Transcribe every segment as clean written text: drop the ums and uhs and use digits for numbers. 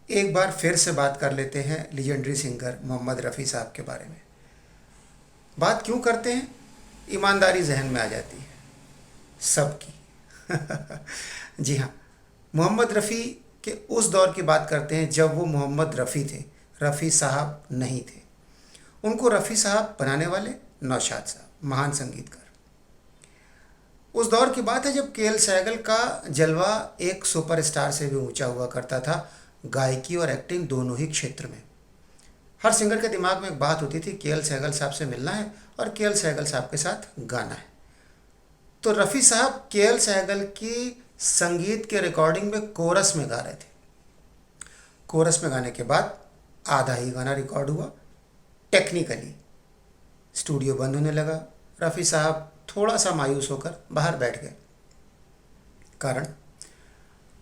एक बार फिर से बात कर लेते हैं लीजेंडरी सिंगर मोहम्मद रफ़ी साहब के बारे में। बात क्यों करते हैं? ईमानदारी जहन में आ जाती है सबकी। जी हाँ, मोहम्मद रफ़ी के उस दौर की बात करते हैं जब वो मोहम्मद रफ़ी थे, रफ़ी साहब नहीं थे। उनको रफ़ी साहब बनाने वाले नौशाद साहब, महान संगीतकार। उस दौर की बात है जब के एल सहगल का जलवा एक सुपरस्टार से भी ऊंचा हुआ करता था, गायकी और एक्टिंग दोनों ही क्षेत्र में। हर सिंगर के दिमाग में एक बात होती थी, के एल सहगल साहब से मिलना है और के एल सहगल साहब के साथ गाना है। तो रफ़ी साहब के एल सहगल की संगीत के रिकॉर्डिंग में कोरस में गा रहे थे। कोरस में गाने के बाद आधा ही गाना रिकॉर्ड हुआ। टेक्निकली स्टूडियो बंद होने लगा। रफ़ी साहब थोड़ा सा मायूस होकर बाहर बैठ गए। कारण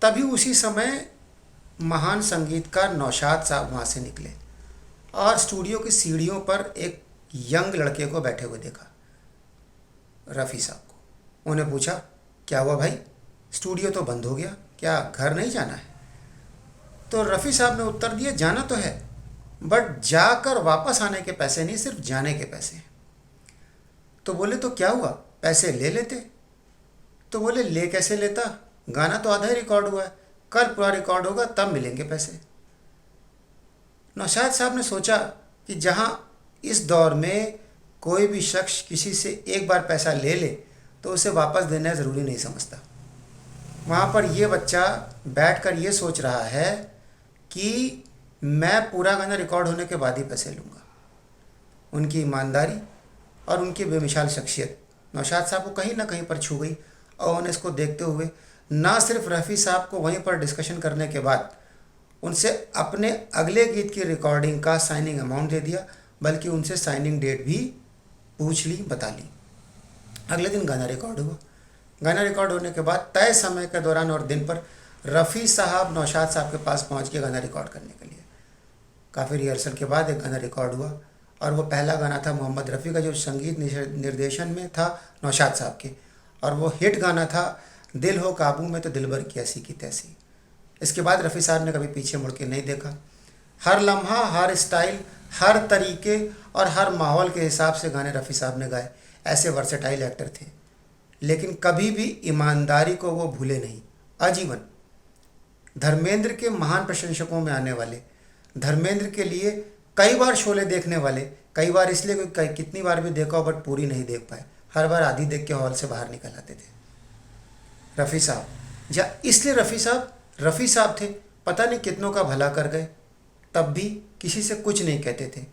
तभी उसी समय महान संगीतकार नौशाद साहब वहाँ से निकले और स्टूडियो की सीढ़ियों पर एक यंग लड़के को बैठे हुए देखा, रफ़ी साहब को। उन्हें पूछा, क्या हुआ भाई, स्टूडियो तो बंद हो गया, क्या घर नहीं जाना है? तो रफ़ी साहब ने उत्तर दिया, जाना तो है बट जाकर वापस आने के पैसे नहीं, सिर्फ जाने के पैसे हैं। तो बोले, तो क्या हुआ, पैसे ले लेते? तो बोले, ले कैसे लेता, गाना तो आधा ही रिकॉर्ड हुआ है, कल पूरा रिकॉर्ड होगा तब मिलेंगे पैसे। नौशाद साहब ने सोचा कि जहाँ इस दौर में कोई भी शख्स किसी से एक बार पैसा ले ले तो उसे वापस देना ज़रूरी नहीं समझता, वहाँ पर ये बच्चा बैठकर ये सोच रहा है कि मैं पूरा गाना रिकॉर्ड होने के बाद ही पैसे लूँगा। उनकी ईमानदारी और उनकी बेमिसाल शख्सियत नौशाद साहब को कहीं ना कहीं पर छू गई और उन्हें इसको देखते हुए ना सिर्फ रफ़ी साहब को वहीं पर डिस्कशन करने के बाद उनसे अपने अगले गीत की रिकॉर्डिंग का साइनिंग अमाउंट दे दिया, बल्कि उनसे साइनिंग डेट भी पूछ ली, बता ली। अगले दिन गाना रिकॉर्ड हुआ। गाना रिकॉर्ड होने के बाद तय समय के दौरान और दिन पर रफ़ी साहब नौशाद साहब के पास पहुंच के गाना रिकॉर्ड करने के लिए। काफ़ी रिहर्सल के बाद एक गाना रिकॉर्ड हुआ और वो पहला गाना था मोहम्मद रफ़ी का, जो संगीत निर्देशन में था नौशाद साहब के, और वो हिट गाना था, दिल हो काबू में तो दिलबर की ऐसी की तैसी। इसके बाद रफ़ी साहब ने कभी पीछे मुड़ के नहीं देखा। हर लम्हा, हर स्टाइल, हर तरीके और हर माहौल के हिसाब से गाने रफ़ी साहब ने गाए। ऐसे वर्सेटाइल एक्टर थे, लेकिन कभी भी ईमानदारी को वो भूले नहीं, आजीवन। धर्मेंद्र के महान प्रशंसकों में आने वाले, धर्मेंद्र के लिए कई बार शोले देखने वाले, कई बार इसलिए क्योंकि कितनी बार भी देखा हो बट पूरी नहीं देख पाए, हर बार आधी देख के हॉल से बाहर निकल आते थे रफ़ी साहब। या इसलिए रफ़ी साहब थे, पता नहीं कितनों का भला कर गए, तब भी किसी से कुछ नहीं कहते थे।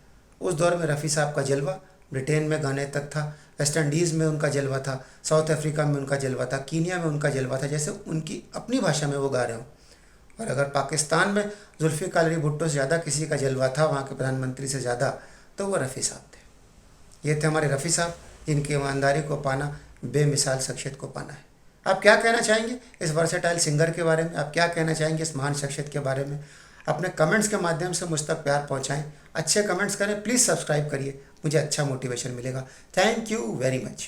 उस दौर में रफ़ी साहब का जलवा ब्रिटेन में गाने तक था, वेस्ट इंडीज़ में उनका जलवा था, साउथ अफ्रीका में उनका जलवा था, कीनिया में उनका जलवा था, जैसे उनकी अपनी भाषा में वो गा रहे हों। और अगर पाकिस्तान में जुल्फ़िकार अली भुट्टो से ज़्यादा किसी का जलवा था, वहाँ के प्रधानमंत्री से ज़्यादा, तो वो रफ़ी साहब थे। ये थे हमारे रफ़ी साहब, जिनकी ईमानदारी को पाना बेमिसाल शख्सियत को पाना है। आप क्या कहना चाहेंगे इस वर्सेटाइल सिंगर के बारे में? आप क्या कहना चाहेंगे इस महान शख्सियत के बारे में? अपने कमेंट्स के माध्यम से मुझ तक प्यार पहुंचाएं, अच्छे कमेंट्स करें, प्लीज़ सब्सक्राइब करिए, मुझे अच्छा मोटिवेशन मिलेगा। Thank you very much.